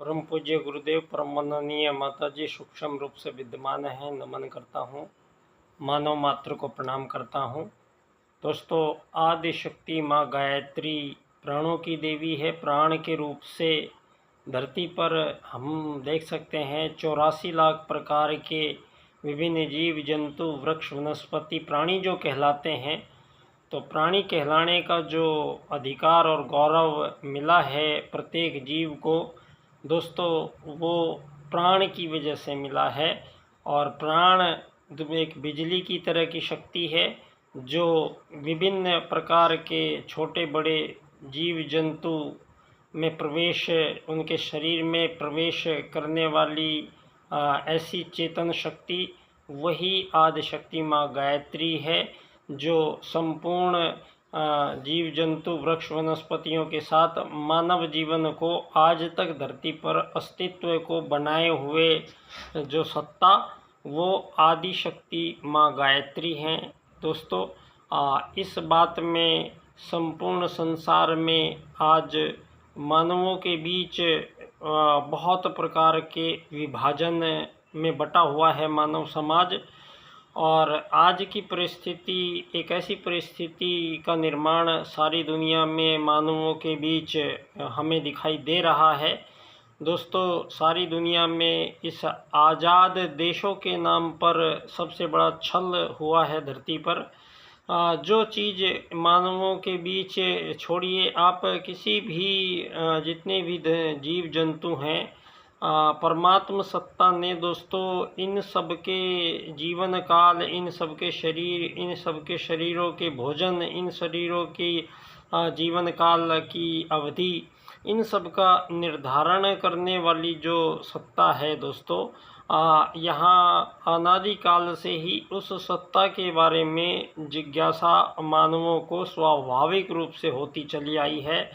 परम पूज्य गुरुदेव परम वंदनीय माता जी सूक्ष्म रूप से विद्यमान है। नमन करता हूँ, मानव मात्र को प्रणाम करता हूँ। दोस्तों, आदि शक्ति माँ गायत्री प्राणों की देवी है। प्राण के रूप से धरती पर हम देख सकते हैं 84 लाख प्रकार के विभिन्न जीव जंतु वृक्ष वनस्पति प्राणी जो कहलाते हैं। तो प्राणी कहलाने का जो अधिकार और गौरव मिला है प्रत्येक जीव को, दोस्तों, वो प्राण की वजह से मिला है। और प्राण एक बिजली की तरह की शक्ति है जो विभिन्न प्रकार के छोटे बड़े जीव जंतु में प्रवेश, उनके शरीर में प्रवेश करने वाली ऐसी चेतन शक्ति वही आदि शक्ति माँ गायत्री है, जो संपूर्ण जीव जंतु वृक्ष वनस्पतियों के साथ मानव जीवन को आज तक धरती पर अस्तित्व को बनाए हुए जो सत्ता, वो आदि शक्ति माँ गायत्री हैं। दोस्तों, इस बात में संपूर्ण संसार में आज मानवों के बीच बहुत प्रकार के विभाजन में बटा हुआ है मानव समाज। और आज की परिस्थिति, एक ऐसी परिस्थिति का निर्माण सारी दुनिया में मानवों के बीच हमें दिखाई दे रहा है। दोस्तों, सारी दुनिया में इस आज़ाद देशों के नाम पर सबसे बड़ा छल हुआ है धरती पर। जो चीज़ मानवों के बीच, छोड़िए आप किसी भी जितने भी जीव जंतु हैं, परमात्म सत्ता ने दोस्तों इन सब के जीवन काल, इन सब के शरीर, इन सब के शरीरों के भोजन, इन शरीरों की जीवन काल की अवधि, इन सब का निर्धारण करने वाली जो सत्ता है दोस्तों, यहाँ अनादिकाल से ही उस सत्ता के बारे में जिज्ञासा मानवों को स्वाभाविक रूप से होती चली आई है।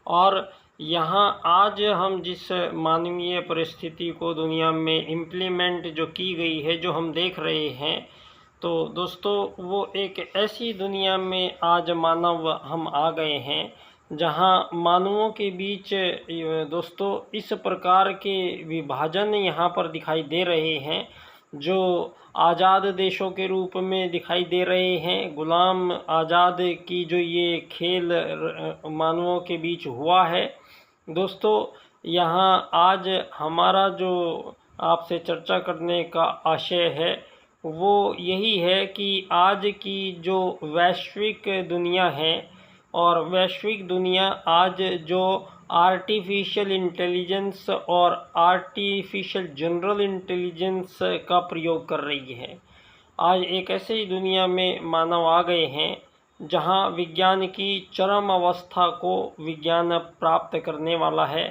और यहाँ आज हम जिस मानवीय परिस्थिति को दुनिया में इम्प्लीमेंट जो की गई है, जो हम देख रहे हैं, तो दोस्तों वो एक ऐसी दुनिया में आज मानव हम आ गए हैं जहाँ मानवों के बीच दोस्तों इस प्रकार के विभाजन यहाँ पर दिखाई दे रहे हैं, जो आज़ाद देशों के रूप में दिखाई दे रहे हैं। गुलाम आज़ाद की जो ये खेल मानवों के बीच हुआ है दोस्तों, यहाँ आज हमारा जो आपसे चर्चा करने का आशय है वो यही है कि आज की जो वैश्विक दुनिया है, और वैश्विक दुनिया आज जो आर्टिफिशियल इंटेलिजेंस और आर्टिफिशियल जनरल इंटेलिजेंस का प्रयोग कर रही है। आज एक ऐसे ही दुनिया में मानव आ गए हैं जहां विज्ञान की चरम अवस्था को विज्ञान प्राप्त करने वाला है।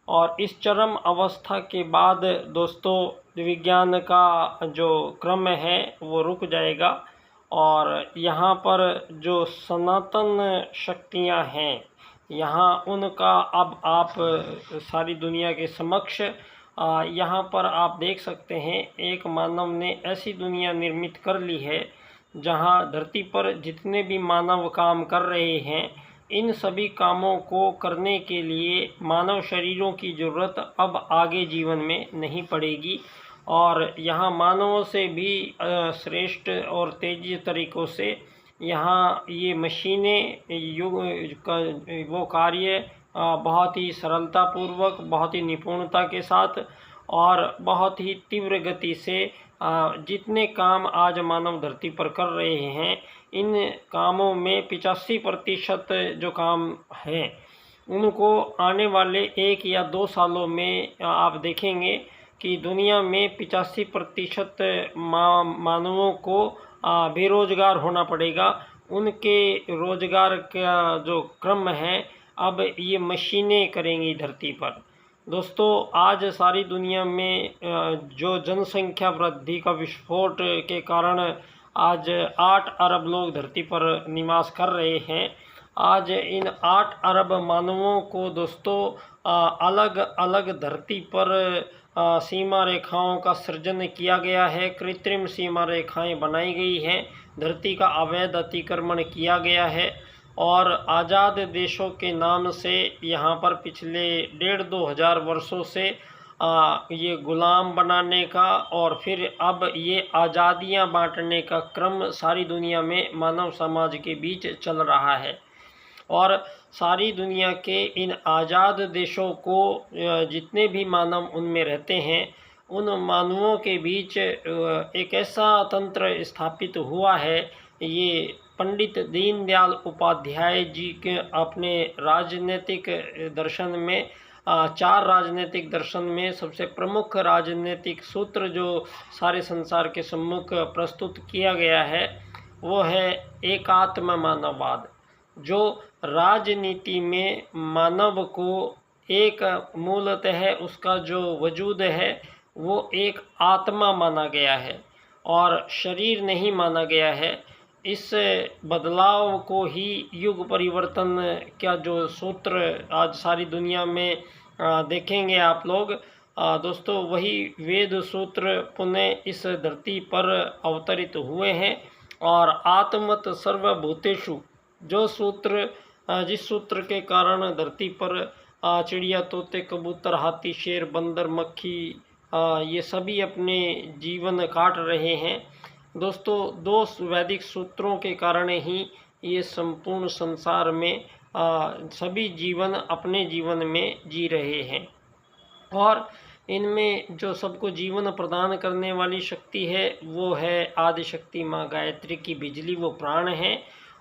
और इस चरम अवस्था के बाद दोस्तों विज्ञान का जो क्रम है वो रुक जाएगा, और यहाँ पर जो सनातन शक्तियाँ हैं, यहाँ उनका अब आप सारी दुनिया के समक्ष यहाँ पर आप देख सकते हैं, एक मानव ने ऐसी दुनिया निर्मित कर ली है जहाँ धरती पर जितने भी मानव काम कर रहे हैं, इन सभी कामों को करने के लिए मानव शरीरों की ज़रूरत अब आगे जीवन में नहीं पड़ेगी। और यहाँ मानवों से भी श्रेष्ठ और तेजी तरीक़ों से यहाँ ये मशीनें युग का वो कार्य बहुत ही सरलतापूर्वक, बहुत ही निपुणता के साथ और बहुत ही तीव्र गति से जितने काम आज मानव धरती पर कर रहे हैं, इन कामों में 85% जो काम हैं उनको आने वाले 1 या 2 सालों में आप देखेंगे कि दुनिया में 85% मानवों को बेरोजगार होना पड़ेगा। उनके रोजगार का जो क्रम है अब ये मशीनें करेंगी धरती पर। दोस्तों, आज सारी दुनिया में जो जनसंख्या वृद्धि का विस्फोट के कारण आज 8 अरब लोग धरती पर निवास कर रहे हैं। आज इन 8 अरब मानवों को दोस्तों अलग अलग धरती पर सीमा रेखाओं का सृजन किया गया है, कृत्रिम सीमा रेखाएं बनाई गई हैं, धरती का अवैध अतिक्रमण किया गया है। और आज़ाद देशों के नाम से यहाँ पर पिछले 1,500-2,000 वर्षों से ये गुलाम बनाने का और फिर अब ये आज़ादियाँ बांटने का क्रम सारी दुनिया में मानव समाज के बीच चल रहा है। और सारी दुनिया के इन आज़ाद देशों को जितने भी मानव उनमें रहते हैं, उन मानवों के बीच एक ऐसा तंत्र स्थापित हुआ है। ये पंडित दीनदयाल उपाध्याय जी के अपने राजनीतिक दर्शन में 4 राजनीतिक दर्शन में सबसे प्रमुख राजनीतिक सूत्र जो सारे संसार के सम्मुख प्रस्तुत किया गया है, वो है एकात्म मानववाद, जो राजनीति में मानव को एक मूलतः उसका जो वजूद है वो एक आत्मा माना गया है और शरीर नहीं माना गया है। इस बदलाव को ही युग परिवर्तन का जो सूत्र आज सारी दुनिया में देखेंगे आप लोग दोस्तों, वही वेद सूत्र पुनः इस धरती पर अवतरित हुए हैं। और आत्मत सर्वभूतेषु जो सूत्र जिस सूत्र के कारण धरती पर चिड़िया, तोते, कबूतर, हाथी, शेर, बंदर, मक्खी ये सभी अपने जीवन काट रहे हैं दोस्तों, 2 वैदिक सूत्रों के कारण ही ये संपूर्ण संसार में सभी जीवन अपने जीवन में जी रहे हैं। और इनमें जो सबको जीवन प्रदान करने वाली शक्ति है वो है आदिशक्ति माँ गायत्री की बिजली, वो प्राण है।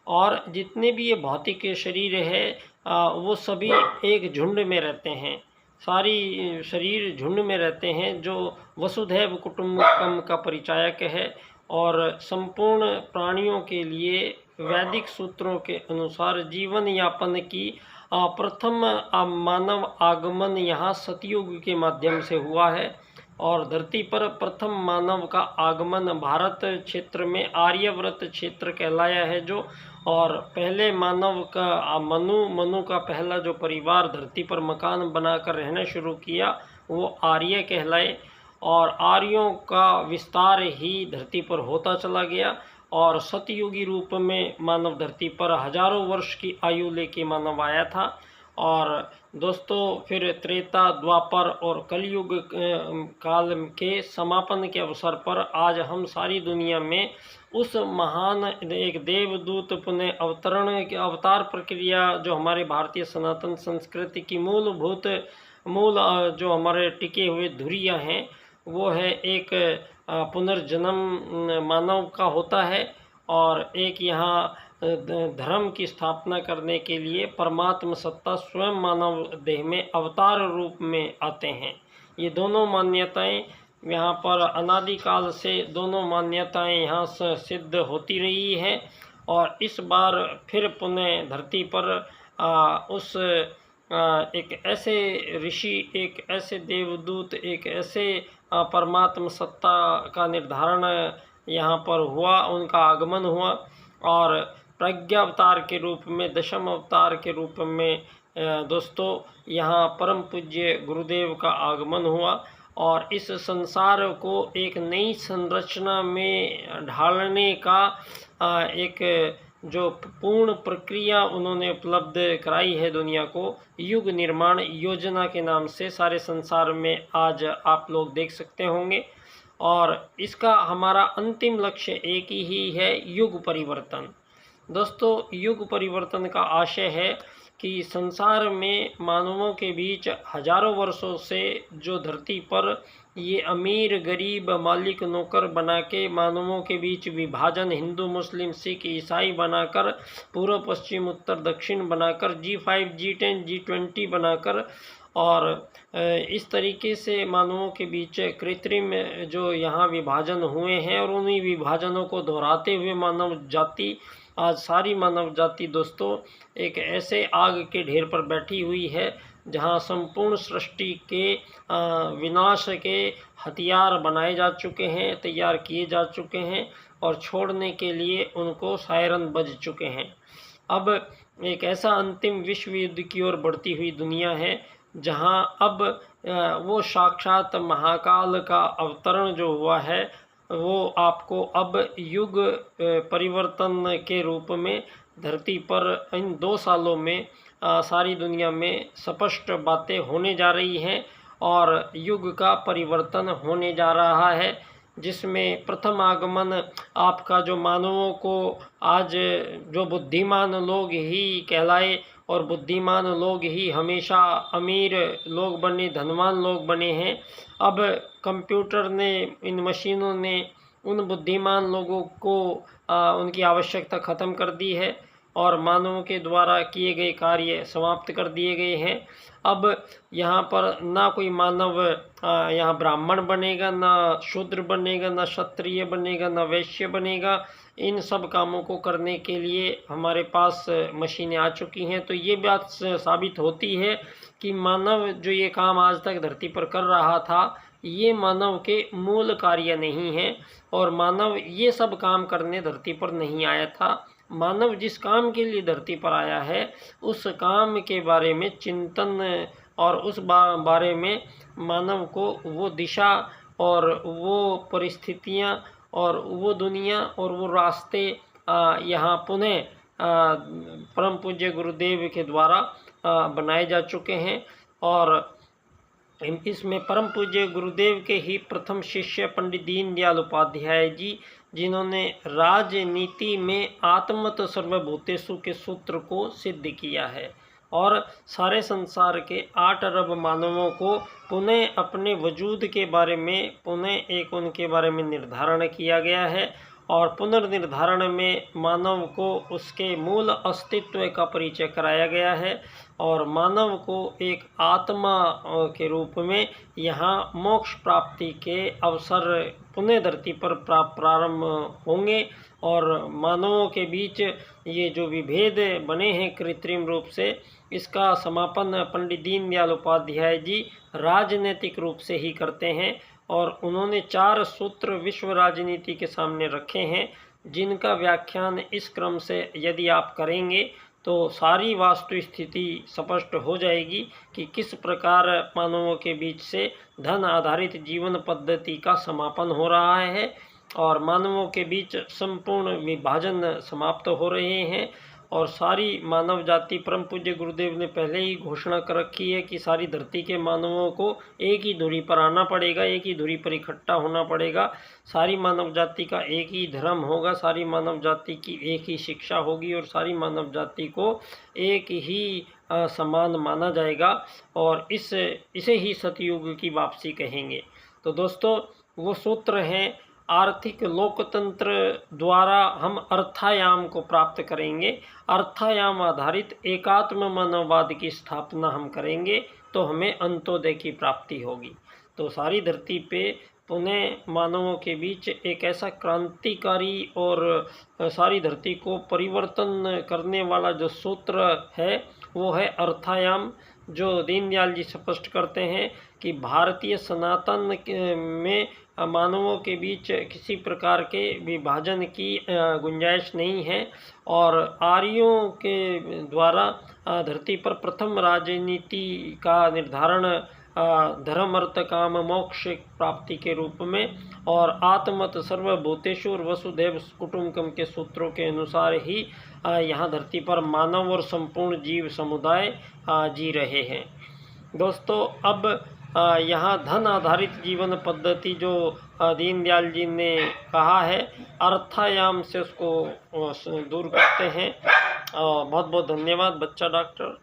और जितने भी ये भौतिक शरीर है वो सभी एक झुंड में रहते हैं, सारी शरीर झुंड में रहते हैं, जो वसुधैव कुटुंबकम का परिचायक है। और संपूर्ण प्राणियों के लिए वैदिक सूत्रों के अनुसार जीवन यापन की प्रथम मानव आगमन यहाँ सतयुग के माध्यम से हुआ है। और धरती पर प्रथम मानव का आगमन भारत क्षेत्र में आर्यव्रत क्षेत्र कहलाया है जो। और पहले मानव का मनु का पहला जो परिवार धरती पर मकान बनाकर रहना शुरू किया वो आर्य कहलाए। और आर्यों का विस्तार ही धरती पर होता चला गया और सतयुगी रूप में मानव धरती पर हजारों वर्ष की आयु लेके मानव आया था। और दोस्तों फिर त्रेता, द्वापर और कलयुग काल के समापन के अवसर पर आज हम सारी दुनिया में उस महान एक देवदूत पुनः अवतार प्रक्रिया जो हमारे भारतीय सनातन संस्कृति की मूल जो हमारे टिके हुए धुरियाँ हैं, वो है एक पुनर्जन्म मानव का होता है और एक यहाँ धर्म की स्थापना करने के लिए परमात्मा सत्ता स्वयं मानव देह में अवतार रूप में आते हैं। ये दोनों मान्यताएं यहाँ पर अनादिकाल से दोनों मान्यताएं यहाँ से सिद्ध होती रही हैं। और इस बार फिर पुनः धरती पर एक ऐसे ऋषि, एक ऐसे देवदूत, एक ऐसे परमात्मा सत्ता का निर्धारण यहाँ पर हुआ, उनका आगमन हुआ। और प्रज्ञावतार के रूप में, दशम अवतार के रूप में दोस्तों यहाँ परम पूज्य गुरुदेव का आगमन हुआ और इस संसार को एक नई संरचना में ढालने का एक जो पूर्ण प्रक्रिया उन्होंने उपलब्ध कराई है दुनिया को, युग निर्माण योजना के नाम से सारे संसार में आज आप लोग देख सकते होंगे। और इसका हमारा अंतिम लक्ष्य एक ही है, युग परिवर्तन। दोस्तों युग परिवर्तन का आशय है कि संसार में मानवों के बीच हजारों वर्षों से जो धरती पर ये अमीर गरीब मालिक नौकर बना के मानवों के बीच विभाजन, हिंदू मुस्लिम सिख ईसाई बनाकर, पूर्व पश्चिम उत्तर दक्षिण बनाकर, G5 G10 G20 बनाकर और इस तरीके से मानवों के बीच कृत्रिम जो यहाँ विभाजन हुए हैं और उन्हीं विभाजनों को दोहराते हुए मानव जाति, आज सारी मानव जाति दोस्तों एक ऐसे आग के ढेर पर बैठी हुई है जहाँ संपूर्ण सृष्टि के विनाश के हथियार बनाए जा चुके हैं, तैयार किए जा चुके हैं और छोड़ने के लिए उनको सायरन बज चुके हैं। अब एक ऐसा अंतिम विश्व युद्ध की ओर बढ़ती हुई दुनिया है जहाँ अब वो साक्षात महाकाल का अवतरण जो हुआ है वो आपको अब युग परिवर्तन के रूप में धरती पर इन 2 सालों में सारी दुनिया में स्पष्ट बातें होने जा रही हैं और युग का परिवर्तन होने जा रहा है, जिसमें प्रथम आगमन आपका जो मानवों को आज जो बुद्धिमान लोग ही कहलाए और बुद्धिमान लोग ही हमेशा अमीर लोग बने, धनवान लोग बने हैं। अब कंप्यूटर ने, इन मशीनों ने उन बुद्धिमान लोगों को उनकी आवश्यकता ख़त्म कर दी है और मानवों के द्वारा किए गए कार्य समाप्त कर दिए गए हैं। अब यहाँ पर ना कोई मानव यहाँ ब्राह्मण बनेगा, ना शूद्र बनेगा, ना क्षत्रिय बनेगा, ना वैश्य बनेगा। इन सब कामों को करने के लिए हमारे पास मशीनें आ चुकी हैं। तो ये बात साबित होती है कि मानव जो ये काम आज तक धरती पर कर रहा था, ये मानव के मूल कार्य नहीं है और मानव ये सब काम करने धरती पर नहीं आया था। मानव जिस काम के लिए धरती पर आया है, उस काम के बारे में चिंतन और उस बारे में मानव को वो दिशा और वो परिस्थितियाँ और वो दुनिया और वो रास्ते यहाँ पुनः परम पूज्य गुरुदेव के द्वारा बनाए जा चुके हैं। और इसमें परम पूज्य गुरुदेव के ही प्रथम शिष्य पंडित दीनदयाल उपाध्याय जी, जिन्होंने राजनीति में आत्मत सर्वभूतेषु के सूत्र को सिद्ध किया है और सारे संसार के 8 अरब मानवों को पुनः अपने वजूद के बारे में पुनः एक उनके बारे में निर्धारण किया गया है और पुनर्निर्धारण में मानव को उसके मूल अस्तित्व का परिचय कराया गया है और मानव को एक आत्मा के रूप में यहाँ मोक्ष प्राप्ति के अवसर पुनः धरती पर प्रारंभ होंगे और मानवों के बीच ये जो विभेद बने हैं कृत्रिम रूप से, इसका समापन पंडित दीनदयाल उपाध्याय जी राजनीतिक रूप से ही करते हैं और उन्होंने 4 सूत्र विश्व राजनीति के सामने रखे हैं, जिनका व्याख्यान इस क्रम से यदि आप करेंगे तो सारी वास्तु स्थिति स्पष्ट हो जाएगी कि किस प्रकार मानवों के बीच से धन आधारित जीवन पद्धति का समापन हो रहा है और मानवों के बीच संपूर्ण विभाजन समाप्त हो रहे हैं और सारी मानव जाति, परम पूज्य गुरुदेव ने पहले ही घोषणा कर रखी है कि सारी धरती के मानवों को एक ही धुरी पर आना पड़ेगा, एक ही धुरी पर इकट्ठा होना पड़ेगा। सारी मानव जाति का एक ही धर्म होगा, सारी मानव जाति की एक ही शिक्षा होगी और सारी मानव जाति को एक ही समान माना जाएगा और इसे ही सतयुग की वापसी कहेंगे। तो दोस्तों, वो सूत्र हैं आर्थिक लोकतंत्र द्वारा हम अर्थायाम को प्राप्त करेंगे, अर्थायाम आधारित एकात्म मानववाद की स्थापना हम करेंगे तो हमें अंत्योदय की प्राप्ति होगी। तो सारी धरती पे पुनः मानवों के बीच एक ऐसा क्रांतिकारी और सारी धरती को परिवर्तन करने वाला जो सूत्र है वो है अर्थायाम, जो दीनदयाल जी स्पष्ट करते हैं कि भारतीय सनातन में मानवों के बीच किसी प्रकार के विभाजन की गुंजाइश नहीं है और आर्यों के द्वारा धरती पर प्रथम राजनीति का निर्धारण धर्म अर्थ काम मोक्ष प्राप्ति के रूप में और आत्मत सर्वभूतेषु और वसुधैव कुटुम्बकम के सूत्रों के अनुसार ही यहाँ धरती पर मानव और संपूर्ण जीव समुदाय जी रहे हैं। दोस्तों, अब यहाँ धन आधारित जीवन पद्धति जो दीनदयाल जी ने कहा है, अर्थायाम से उसको दूर करते हैं। बहुत बहुत धन्यवाद बच्चा डॉक्टर।